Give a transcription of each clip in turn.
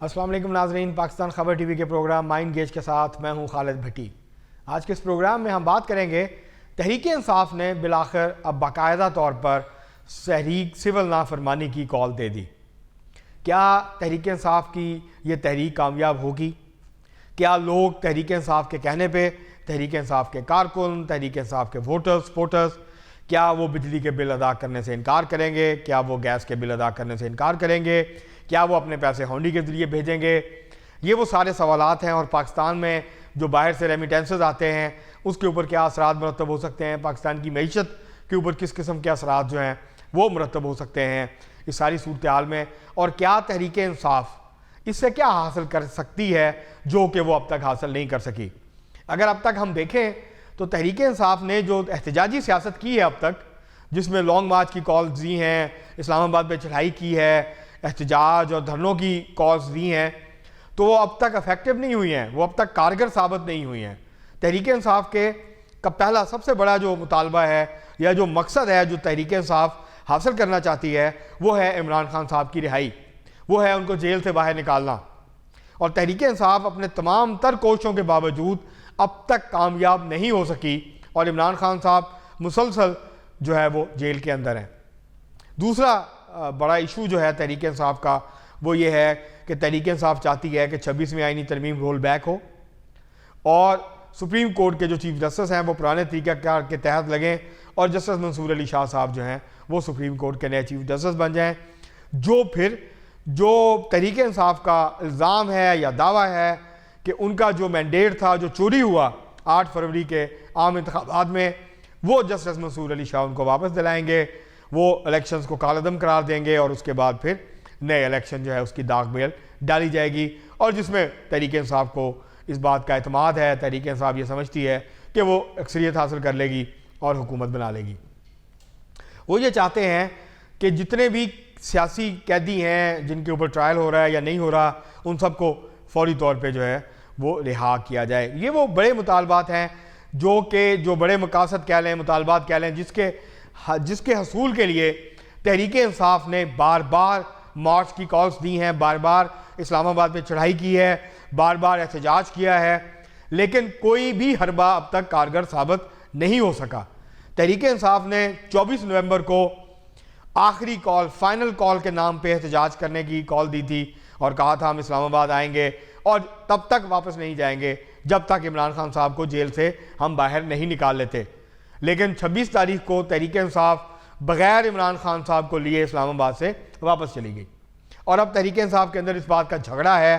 अस्सलाम वालेकुम नाज़रीन, पाकिस्तान खबर टीवी के प्रोग्राम माइंड गेज के साथ मैं हूं खालिद भट्टी। आज के इस प्रोग्राम में हम बात करेंगे तहरीक इंसाफ ने बिलाखिर अब बाकायदा तौर पर तहरीक सिविल नाफरमानी की कॉल दे दी। क्या तहरीक इंसाफ की ये तहरीक कामयाब होगी? क्या लोग तहरीक इंसाफ के कहने पे, तहरीक इंसाफ के कारकुन, तहरीक इंसाफ के वोटर्स क्या वो बिजली के बिल अदा करने से इनकार करेंगे? क्या वो गैस के बिल अदा करने से इनकार करेंगे? क्या वो अपने पैसे हुंडी के ज़रिए भेजेंगे? ये वो सारे सवालात हैं। और पाकिस्तान में जो बाहर से रेमिटेंसेस आते हैं उसके ऊपर क्या असरात मुरतब हो सकते हैं, पाकिस्तान की मईशत के ऊपर किस किस्म के असरात जो हैं वो मुरतब हो सकते हैं इस सारी सूरत हाल में। और क्या तहरीक इंसाफ इससे क्या हासिल कर सकती है जो कि वो अब तक हासिल नहीं कर सकी? अगर अब तक हम देखें तो तहरीक इंसाफ ने जो एहतजाजी सियासत की है अब तक, जिसमें लॉन्ग मार्च की कॉल्स दी हैं, इस्लामाबाद पे चढ़ाई की है, एहतजाज और धरनों की कॉल्स दी हैं, तो वो अब तक इफेक्टिव नहीं हुई हैं, वो अब तक कारगर साबित नहीं हुई हैं। तहरीक इंसाफ के का पहला सबसे बड़ा जो मुतालबा है या जो मकसद है जो तहरीक इंसाफ हासिल करना चाहती है वो है इमरान खान साहब की रिहाई, वो है उनको जेल से बाहर निकालना। और तहरीक इंसाफ अपने तमाम तर कोशिशों के बावजूद अब तक कामयाब नहीं हो सकी और इमरान खान साहब मुसलसल जो है वो जेल के अंदर हैं। दूसरा बड़ा इशू जो है तहरीक इंसाफ का वो ये है कि तहरीक इंसाफ चाहती है कि 26वीं आईनी तरमीम रोल बैक हो और सुप्रीम कोर्ट के जो चीफ जस्टिस हैं वो पुराने तरीक़ाकार के तहत लगें और जस्टिस मंसूर अली शाह साहब जो हैं वो सुप्रीम कोर्ट के नए चीफ जस्टिस बन जाएं, जो फिर जो तहरीक इंसाफ का इल्ज़ाम है या दावा है कि उनका जो मैंडेट था जो चोरी हुआ 8 फरवरी के आम इंतखाबात में, वो जस्टिस मंसूर अली शाह उनको वापस दिलाएंगे, वो इलेक्शंस को कालअदम करार देंगे और उसके बाद फिर नए इलेक्शन जो है उसकी दाग बेल डाली जाएगी। और जिसमें तहरीक इंसाफ को इस बात का एतमाद है, तहरीक इंसाफ ये समझती है कि वो अक्सरियत हासिल कर लेगी और हुकूमत बना लेगी। वो ये चाहते हैं कि जितने भी सियासी कैदी हैं जिनके ऊपर ट्रायल हो रहा है या नहीं हो रहा, उन सबको फौरी तौर पर जो है वो रिहा किया जाए। ये वो बड़े मुतालबात हैं जो बड़े मकासद कह लें, मुतालबात कह लें, जिसके हसूल के लिए तहरीक इंसाफ ने बार बार मार्च की कॉल्स दी हैं, बार बार इस्लामाबाद पे चढ़ाई की है, बार बार एहतजाज किया है, लेकिन कोई भी हरबा अब तक कारगर साबित नहीं हो सका। तहरीक इंसाफ ने 24 नवंबर को आखिरी कॉल, फाइनल कॉल के नाम पे एहतजाज करने की कॉल दी थी और कहा था हम इस्लामाबाद आएंगे और तब तक वापस नहीं जाएंगे जब तक इमरान खान साहब को जेल से हम बाहर नहीं निकाल लेते। लेकिन 26 तारीख को तहरीक इंसाफ बगैर इमरान खान साहब को लिए इस्लामाबाद से वापस चली गई। और अब तहरीक इंसाफ के अंदर इस बात का झगड़ा है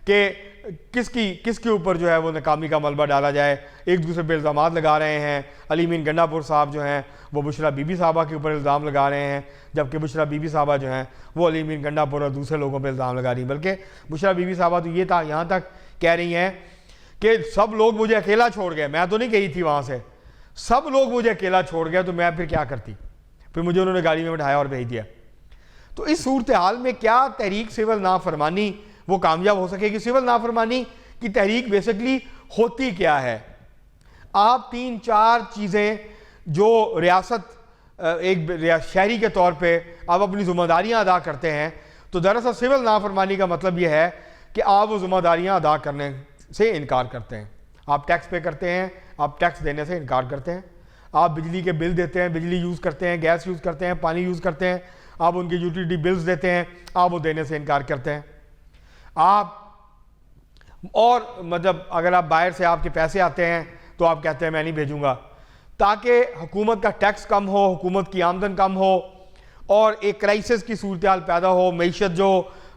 कि किसके ऊपर जो है वो नाकामी का मलबा डाला जाए। एक दूसरे पर इल्ज़ाम लगा रहे हैं। अली मीन गंडापुर साहब जो हैं वो बुशरा बीबी साहबा के ऊपर इल्ज़ाम लगा रहे हैं, जबकि बुशरा बीबी साहबा जो हैं वो अली मीन गंडापुर और दूसरे लोगों पर इल्ज़ाम लगा रही हैं। बल्कि बुशरा बीबी साहबा तो ये था यहाँ तक कह रही हैं कि सब लोग मुझे अकेला छोड़ गए, मैं तो नहीं गई थी वहाँ से, सब लोग मुझे अकेला छोड़ गए तो मैं फिर क्या करती, फिर मुझे उन्होंने गाड़ी में बिठाया और भेज दिया। तो इस सूरत हाल में क्या तहरीक सिविल नाफरमानी वो कामयाब हो सकेगी? सिविल नाफरमानी की तहरीक बेसिकली होती क्या है? आप 3-4 चीज़ें जो रियासत एक शहरी के तौर पे आप अपनी जिम्मेदारियां अदा करते हैं, तो दरअसल सिविल नाफरमानी का मतलब यह है कि आप वो जिम्मेदारियां अदा करने से इनकार करते हैं। आप टैक्स पे करते हैं, आप टैक्स देने से इनकार करते हैं, आप बिजली के बिल देते हैं, बिजली यूज़ करते हैं, गैस यूज़ करते हैं, पानी यूज़ करते हैं, आप उनके यूटिलिटी बिल्स देते हैं, आप वो देने से इनकार करते हैं। आप और मतलब अगर आप बाहर से आपके पैसे आते हैं तो आप कहते हैं मैं नहीं भेजूंगा, ताकि हुकूमत का टैक्स कम हो, हुकूमत की आमदन कम हो और एक क्राइसिस की सूरत हाल पैदा हो, मईशत जो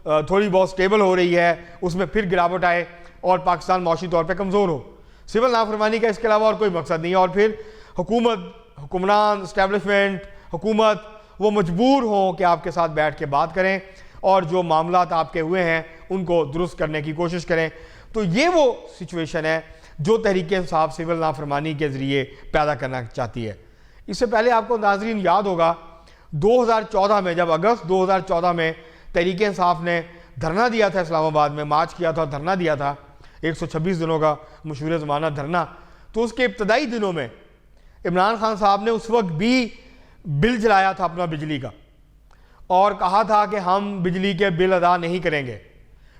थोड़ी बहुत स्टेबल हो रही है उसमें फिर गिरावट आए और पाकिस्तान माशी तौर पर कमज़ोर हो। सिविल नाफरमानी का इसके अलावा और कोई मकसद नहीं है। और फिर हुक्मरान, इस्टेब्लिशमेंट, हुकूमत वो मजबूर हों कि आपके साथ बैठ के बात करें और जो मामलात आपके हुए हैं उनको दुरुस्त करने की कोशिश करें। तो ये वो सिचुएशन है जो तहरीक इंसाफ सिविल नाफरमानी के ज़रिए पैदा करना चाहती है। इससे पहले आपको नाज़रीन याद होगा 2014 में, जब अगस्त 2014 में तहरीक इंसाफ ने धरना दिया था, इस्लामाबाद में मार्च किया था, धरना दिया था, 126 दिनों का मशहूर ज़माना धरना। तो उसके इब्तदाई दिनों में इमरान खान साहब ने उस वक्त भी बिल जलाया था अपना बिजली का और कहा था कि हम बिजली के बिल अदा नहीं करेंगे।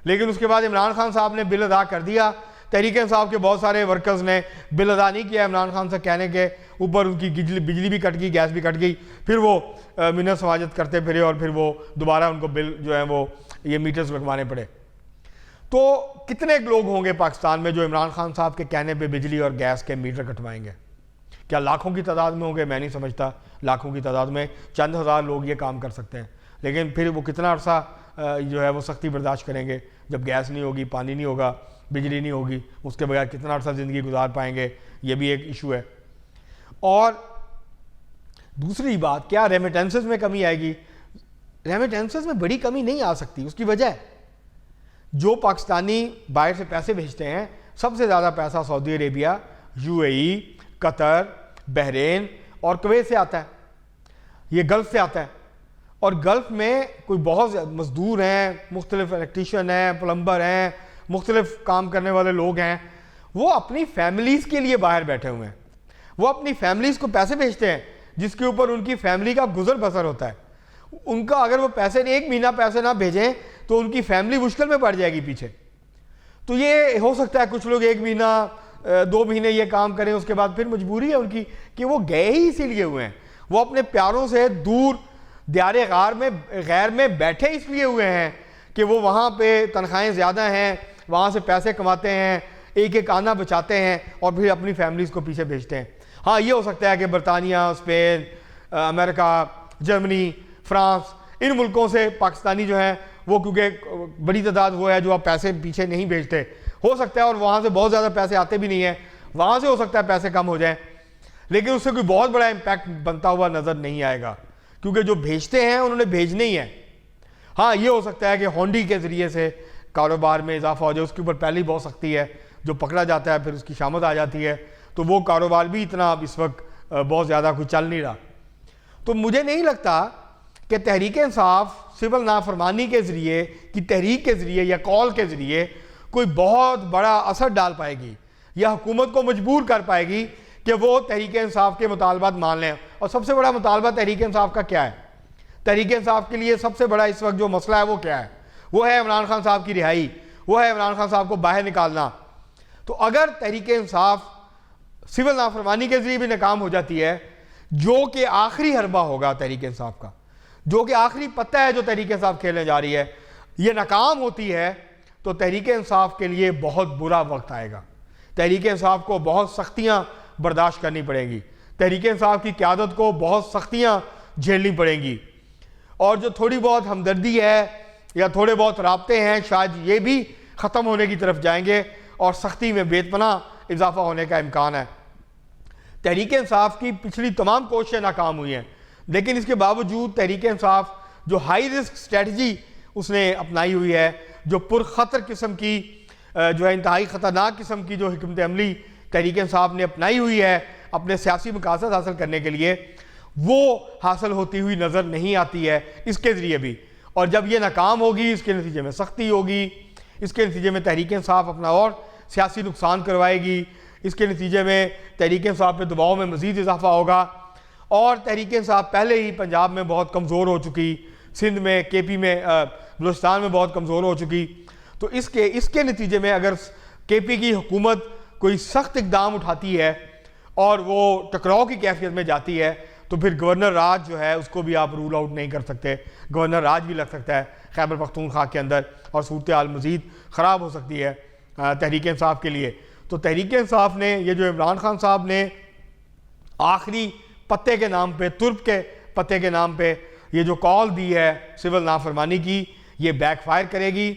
लेकिन उसके बाद इमरान खान साहब ने बिल अदा कर दिया। तहरीक इंसाफ के बहुत सारे वर्कर्स ने बिल अदा नहीं किया इमरान खान से कहने के ऊपर, उनकी बिजली भी कट गई, गैस भी कट गई, फिर वो मिन्नत समाजत करते फिरे और फिर वो दोबारा उनको बिल जो है वो ये मीटर्स लगवाने पड़े। तो कितने लोग होंगे पाकिस्तान में जो इमरान खान साहब के कहने पे बिजली और गैस के मीटर कटवाएंगे? क्या लाखों की तादाद में होंगे? मैं नहीं समझता। लाखों की तादाद में चंद हज़ार लोग ये काम कर सकते हैं, लेकिन फिर वो कितना अर्सा जो है वो सख्ती बर्दाश्त करेंगे जब गैस नहीं होगी, पानी नहीं होगा, बिजली नहीं होगी, उसके बगैर कितना अर्सा ज़िंदगी गुजार पाएंगे? ये भी एक इशू है। और दूसरी बात, क्या रेमिटेंसेस में कमी आएगी? रेमिटेंसेस में बड़ी कमी नहीं आ सकती। उसकी वजह, जो पाकिस्तानी बाहर से पैसे भेजते हैं, सबसे ज़्यादा पैसा Saudi Arabia, UAE, Qatar, Bahrain और कुवैत से आता है। ये गल्फ़ से आता है। और गल्फ़ में कोई बहुत मज़दूर हैं, मुख्तलिफ इलेक्ट्रीशियन हैं, प्लम्बर हैं, मुख्तलिफ काम करने वाले लोग हैं, वो अपनी फैमिलीज़ के लिए बाहर बैठे हुए हैं। वो अपनी फैमिलीज़ को पैसे भेजते हैं जिसके ऊपर उनकी फैमिली का गुजर बसर होता है। उनका अगर वो पैसे एक महीना पैसे ना भेजें तो उनकी फैमिली मुश्किल में पड़ जाएगी पीछे। तो ये हो सकता है कुछ लोग 1 महीना 2 महीने ये काम करें, उसके बाद फिर मजबूरी है उनकी कि वो गए ही इसीलिए हुए हैं। वो अपने प्यारों से दूर दियारे गैर में बैठे इसलिए हुए हैं कि वो वहाँ पे तनख्वाहें ज़्यादा हैं, वहाँ से पैसे कमाते हैं, एक एक आना बचाते हैं और फिर अपनी फैमिलीज़ को पीछे भेजते हैं। हाँ, ये हो सकता है कि बरतानिया, स्पेन, अमेरिका, जर्मनी, फ्रांस, इन मुल्कों से पाकिस्तानी जो हैं वो, क्योंकि बड़ी तादाद वो है जो आप पैसे पीछे नहीं भेजते, हो सकता है, और वहाँ से बहुत ज़्यादा पैसे आते भी नहीं हैं, वहाँ से हो सकता है पैसे कम हो जाएं, लेकिन उससे कोई बहुत बड़ा इम्पैक्ट बनता हुआ नज़र नहीं आएगा, क्योंकि जो भेजते हैं उन्होंने भेजने ही है। हाँ, ये हो सकता है कि होंडी के ज़रिए से कारोबार में इजाफा हो जाए, उसके ऊपर पहले ही बहुत सख्ती है, जो पकड़ा जाता है फिर उसकी शामत आ जाती है, तो वो कारोबार भी इतना अब इस वक्त बहुत ज़्यादा कुछ चल नहीं रहा। तो मुझे नहीं लगता कि तहरीक इंसाफ सिविल नाफरमानी के ज़रिए की तहरीक के ज़रिए या कॉल के ज़रिए कोई बहुत बड़ा असर डाल पाएगी या हुकूमत को मजबूर कर पाएगी कि वो तहरीक इंसाफ के मुतालबात मान लें। और सबसे बड़ा मुतालबा तहरीक इंसाफ का क्या है? तहरीक इंसाफ के लिए सबसे बड़ा इस वक्त जो मसला है वो क्या है? वो है इमरान खान साहब की रिहाई, वो है इमरान खान साहब को बाहर निकालना। तो अगर तहरीक इंसाफ सिविल नाफरमानी के ज़रिए भी नाकाम हो जाती है, जो कि आखिरी हरबा होगा तहरीक इंसाफ का, जो कि आखिरी पत्ता है जो तहरीक इंसाफ खेलने जा रही है, ये नाकाम होती है, तो तहरीक इंसाफ के लिए बहुत बुरा वक्त आएगा। तहरीक इंसाफ को बहुत सख्तियाँ बर्दाश्त करनी पड़ेंगी, तहरीक इंसाफ की क़यादत को बहुत सख्तियाँ झेलनी पड़ेंगी, और जो थोड़ी बहुत हमदर्दी है या थोड़े बहुत राब्ते हैं, शायद ये भी ख़त्म होने की तरफ जाएंगे और सख्ती में बेतपनाह इजाफा होने का इम्कान है। तहरीक इंसाफ की पिछली तमाम कोशिशें नाकाम हुई हैं, लेकिन इसके बावजूद तहरीक इंसाफ जो हाई रिस्क स्ट्रेटजी उसने अपनाई हुई है, जो पुरखतर किस्म की जो है इंतहाई ख़तरनाक किस्म की जो हिकमत अमली तहरीक इंसाफ ने अपनाई हुई है अपने सियासी मकासद हासिल करने के लिए, वो हासिल होती हुई नज़र नहीं आती है इसके ज़रिए भी। और जब ये नाकाम होगी, इसके नतीजे में सख्ती होगी, इसके नतीजे में तहरीक इंसाफ अपना और सियासी नुकसान करवाएगी, इसके नतीजे में तहरीक इंसाफ पे दबाव में मज़ीद इजाफा होगा। और तहरीक इंसाफ पहले ही पंजाब में बहुत कमज़ोर हो चुकी, सिंध में, केपी में, बलूचिस्तान में बहुत कमज़ोर हो चुकी। तो इसके नतीजे में अगर केपी की हुकूमत कोई सख्त इकदाम उठाती है और वो टकराव की कैफियत में जाती है, तो फिर गवर्नर राज जो है उसको भी आप रूल आउट नहीं कर सकते। गवर्नर राज भी लग सकता है खैबर पख्तूनख्वा के अंदर, और सूरत हाल मज़ीद ख़राब हो सकती है तहरीक इंसाफ के लिए। तो तहरीक इंसाफ ने, ये जो इमरान खान साहब ने आखिरी पत्ते के नाम पे, तुर्क के पत्ते के नाम पे ये जो कॉल दी है सिविल नाफरमानी की, ये बैकफायर करेगी।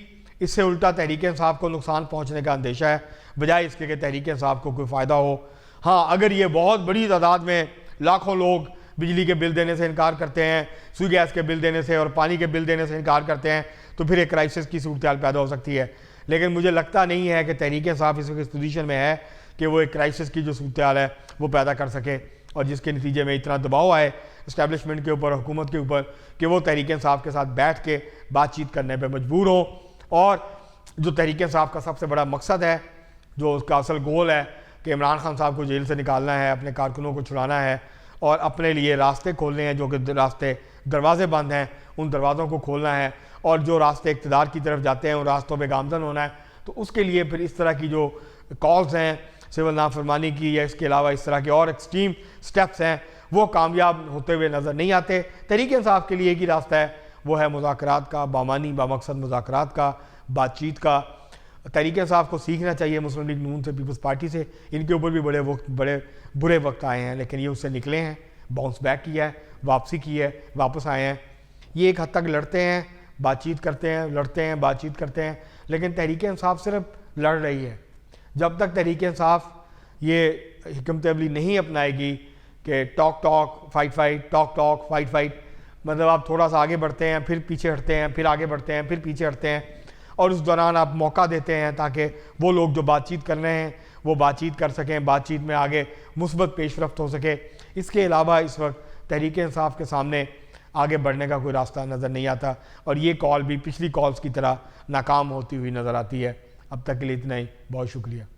इससे उल्टा तहरीक इंसाफ को नुकसान पहुंचने का अंदेशा है, बजाय इसके कि तहरीक इंसाफ को कोई फ़ायदा हो। हाँ, अगर ये बहुत बड़ी तादाद में लाखों लोग बिजली के बिल देने से इनकार करते हैं, सुई गैस के बिल देने से और पानी के बिल देने से इनकार करते हैं, तो फिर एक क्राइसिस की सूरत हाल पैदा हो सकती है। लेकिन मुझे लगता नहीं है कि तहरीक इंसाफ इस वक्त इस पोजीशन में है कि वो एक क्राइसिस की जो सूरत हाल है वो पैदा कर सके, और जिसके नतीजे में इतना दबाव आए इस्टेब्लिशमेंट के ऊपर, हुकूमत के ऊपर, कि वो तहरीक इंसाफ के साथ बैठ के बातचीत करने पर मजबूर हो। और जो तहरीक इंसाफ का सबसे बड़ा मकसद है, जो उसका असल गोल है कि इमरान खान साहब को जेल से निकालना है, अपने कारकुनों को छुड़ाना है और अपने लिए रास्ते खोलने हैं, जो कि रास्ते दरवाजे बंद हैं, उन दरवाज़ों को खोलना है, और जो रास्ते इक़्तिदार की तरफ जाते हैं उन रास्तों पे गामज़न होना है। तो उसके लिए फिर इस तरह की जो कॉल्स हैं सिविल नाफरमानी की, या इसके अलावा इस तरह के और एक्सट्रीम स्टेप्स हैं, वो कामयाब होते हुए नज़र नहीं आते। तहरीक इंसाफ के लिए एक ही रास्ता है, वो है मुज़ाकरात का, बामानी बामकसद मुज़ाकरात का, बातचीत का। तहरीक इंसाफ को सीखना चाहिए मुस्लिम लीग नून से, पीपल्स पार्टी से। इनके ऊपर भी बड़े बुरे वक्त आए हैं, लेकिन ये उससे निकले हैं, बाउंस बैक किया है, वापसी की है, वापस आए हैं। ये एक हद तक लड़ते हैं, बातचीत करते हैं, लड़ते हैं, बातचीत करते हैं, लेकिन तहरीक इंसाफ सिर्फ लड़ रही है। जब तक तहरीक इंसाफ ये हिकमत अमली नहीं अपनाएगी कि talk talk fight fight, talk talk fight fight, मतलब आप थोड़ा सा आगे बढ़ते हैं, फिर पीछे हटते हैं, फिर आगे बढ़ते हैं, फिर पीछे हटते हैं, और उस दौरान आप मौका देते हैं ताकि वो लोग जो बातचीत कर रहे हैं वो बातचीत कर सकें, बातचीत में आगे मुस्बत पेशरफ्त हो सके। इसके अलावा इस वक्त तहरीक इंसाफ के सामने आगे बढ़ने का कोई रास्ता नज़र नहीं आता, और ये कॉल भी पिछली कॉल्स की तरह नाकाम होती हुई नज़र आती है। अब तक के लिए इतना ही, बहुत शुक्रिया।